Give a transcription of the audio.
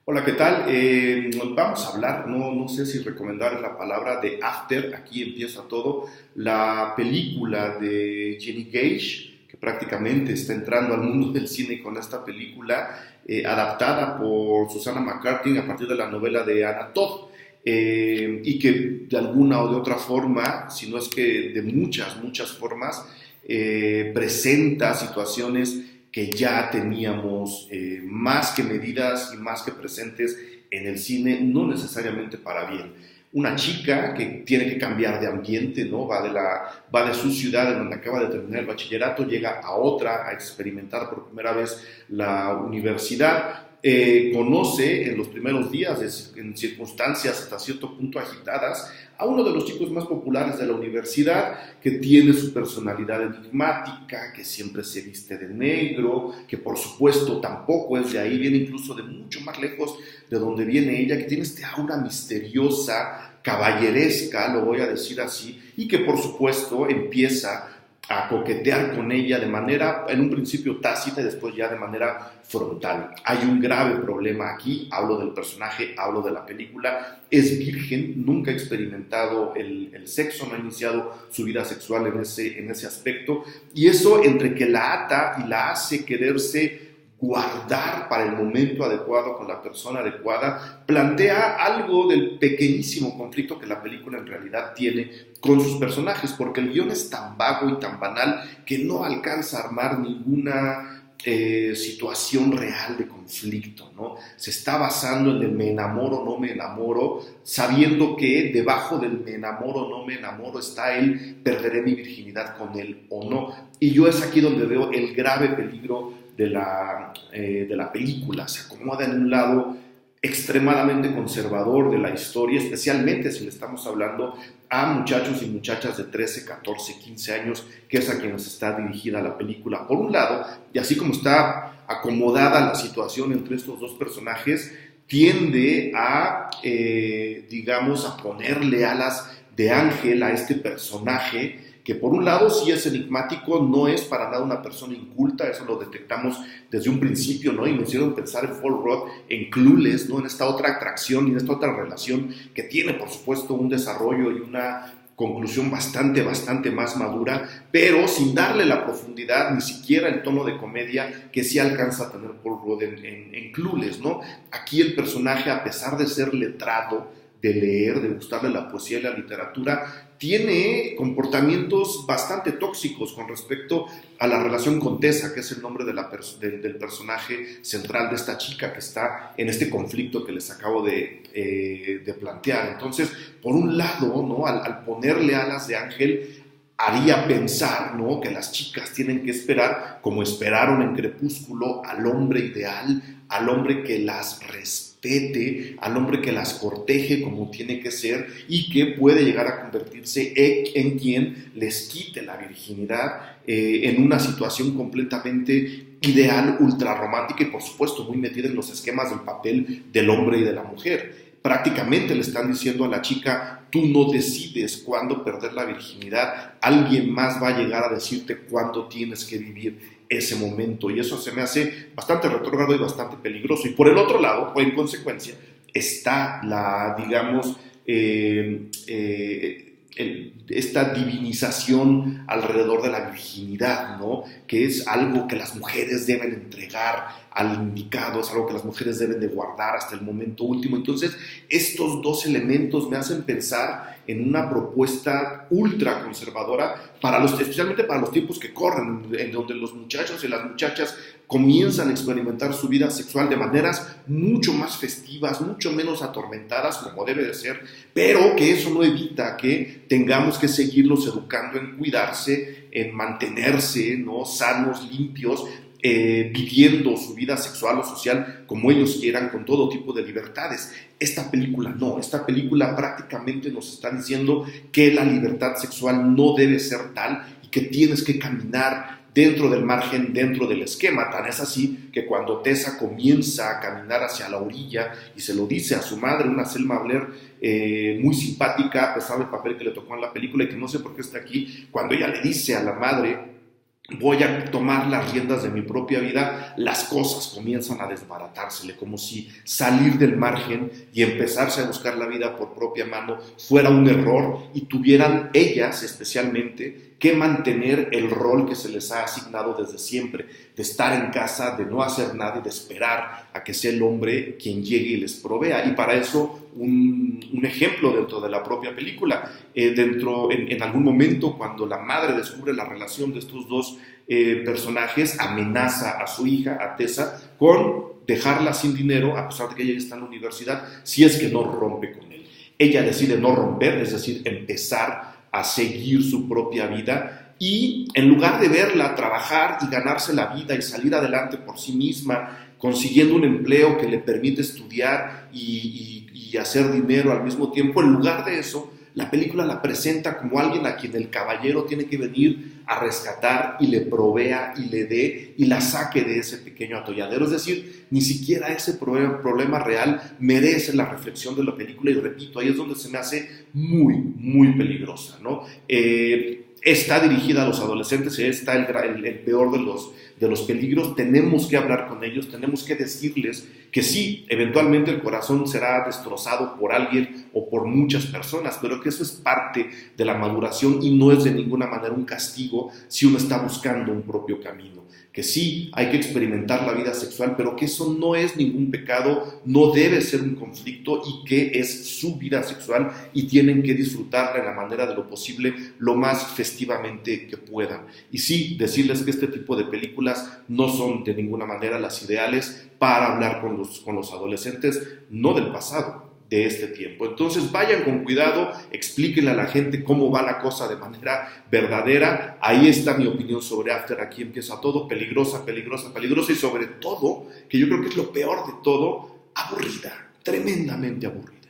Hola, ¿qué tal? Vamos a hablar, no sé si recomendar la palabra de After, aquí empieza todo, la película de Jenny Gage, que prácticamente está entrando al mundo del cine con esta película, adaptada por Susana McCarthy a partir de la novela de Anna Todd, y que de alguna o de otra forma, si no es que de muchas formas, presenta situaciones que ya teníamos más que medidas y más que presentes en el cine, no necesariamente para bien. Una chica que tiene que cambiar de ambiente, ¿no? Va de su ciudad en donde acaba de terminar el bachillerato, llega a otra a experimentar por primera vez la universidad. Conoce en los primeros días, en circunstancias hasta cierto punto agitadas, a uno de los chicos más populares de la universidad, que tiene su personalidad enigmática, que siempre se viste de negro, que por supuesto tampoco es de ahí, viene incluso de mucho más lejos de donde viene ella, que tiene este aura misteriosa, caballeresca, lo voy a decir así, y que por supuesto empieza a coquetear con ella de manera, en un principio tácita y después ya de manera frontal. Hay un grave problema aquí, hablo del personaje, hablo de la película, es virgen, nunca ha experimentado el sexo, no ha iniciado su vida sexual en ese aspecto, y eso entre que la ata y la hace quererse guardar para el momento adecuado con la persona adecuada, plantea algo del pequeñísimo conflicto que la película en realidad tiene con sus personajes, porque el guión es tan vago y tan banal que no alcanza a armar ninguna situación real de conflicto, ¿no? Se está basando en el me enamoro, no me enamoro, sabiendo que debajo del me enamoro, no me enamoro está el perderé mi virginidad con él o no. Y yo es aquí donde veo el grave peligro de la película. Se acomoda en un lado extremadamente conservador de la historia, especialmente si le estamos hablando a muchachos y muchachas de 13, 14, 15 años, que es a quienes está dirigida la película, por un lado, y así como está acomodada la situación entre estos dos personajes, tiende a, digamos, a ponerle alas de ángel a este personaje, que por un lado sí es enigmático, no es para nada una persona inculta, eso lo detectamos desde un principio, ¿no? Y me hicieron pensar en Paul Rudd, en Clueless, ¿no? En esta otra atracción y en esta otra relación que tiene, por supuesto, un desarrollo y una conclusión bastante más madura, pero sin darle la profundidad, ni siquiera el tono de comedia que sí alcanza a tener Paul Rudd en Clueless, ¿no? Aquí el personaje, a pesar de ser letrado, de leer, de gustarle la poesía y la literatura, tiene comportamientos bastante tóxicos con respecto a la relación con Tessa, que es el nombre del personaje central de esta chica que está en este conflicto que les acabo de plantear. Entonces, por un lado, ¿no? Al ponerle alas de ángel, haría pensar, ¿no? Que las chicas tienen que esperar, como esperaron en Crepúsculo, al hombre ideal, al hombre que las respete, al hombre que las corteje como tiene que ser y que puede llegar a convertirse en quien les quite la virginidad en una situación completamente ideal, ultra romántica y por supuesto muy metida en los esquemas del papel del hombre y de la mujer. Prácticamente le están diciendo a la chica, tú no decides cuándo perder la virginidad, alguien más va a llegar a decirte cuándo tienes que vivir ese momento, y eso se me hace bastante retrógrado y bastante peligroso. Y por el otro lado, o en consecuencia, está la, digamos, esta divinización alrededor de la virginidad, ¿no? Que es algo que las mujeres deben entregar al indicado, es algo que las mujeres deben de guardar hasta el momento último. Entonces, estos dos elementos me hacen pensar en una propuesta ultra conservadora, especialmente para los tiempos que corren, en donde los muchachos y las muchachas comienzan a experimentar su vida sexual de maneras mucho más festivas, mucho menos atormentadas, como debe de ser, pero que eso no evita que tengamos que seguirlos educando en cuidarse, en mantenerse, ¿no? Sanos, limpios, viviendo su vida sexual o social como ellos quieran, con todo tipo de libertades. Esta película no, esta película prácticamente nos está diciendo que la libertad sexual no debe ser tal y que tienes que caminar dentro del margen, dentro del esquema. Tan es así que cuando Tessa comienza a caminar hacia la orilla y se lo dice a su madre, una Selma Blair muy simpática, a pesar del papel que le tocó en la película y que no sé por qué está aquí, cuando ella le dice a la madre voy a tomar las riendas de mi propia vida, las cosas comienzan a desbaratársele, como si salir del margen y empezarse a buscar la vida por propia mano fuera un error y tuvieran ellas especialmente que mantener el rol que se les ha asignado desde siempre, de estar en casa, de no hacer nada y de esperar a que sea el hombre quien llegue y les provea. Y para eso un ejemplo dentro de la propia película, en algún momento cuando la madre descubre la relación de estos dos personajes, amenaza a su hija, a Tessa, con dejarla sin dinero a pesar de que ella está en la universidad, si es que no rompe con él. Ella decide no romper, es decir, empezar a seguir su propia vida, y en lugar de verla trabajar y ganarse la vida y salir adelante por sí misma, consiguiendo un empleo que le permite estudiar y hacer dinero al mismo tiempo, en lugar de eso, la película la presenta como alguien a quien el caballero tiene que venir a rescatar y le provea y le dé y la saque de ese pequeño atolladero. Es decir, ni siquiera ese problema real merece la reflexión de la película, y repito, ahí es donde se me hace muy, muy peligrosa, ¿no? Está dirigida a los adolescentes, está el peor de los peligros. Tenemos que hablar con ellos, tenemos que decirles que sí, eventualmente el corazón será destrozado por alguien o por muchas personas, pero que eso es parte de la maduración y no es de ninguna manera un castigo si uno está buscando un propio camino. Que sí, hay que experimentar la vida sexual, pero que eso no es ningún pecado, no debe ser un conflicto, y que es su vida sexual y tienen que disfrutarla en la manera de lo posible, lo más festivamente que puedan. Y sí, decirles que este tipo de películas no son de ninguna manera las ideales para hablar con los adolescentes, no del pasado, de este tiempo. Entonces vayan con cuidado, explíquenle a la gente cómo va la cosa de manera verdadera. Ahí está mi opinión sobre After, aquí empieza todo. Peligrosa, peligrosa, peligrosa, y sobre todo, que yo creo que es lo peor de todo, aburrida, tremendamente aburrida.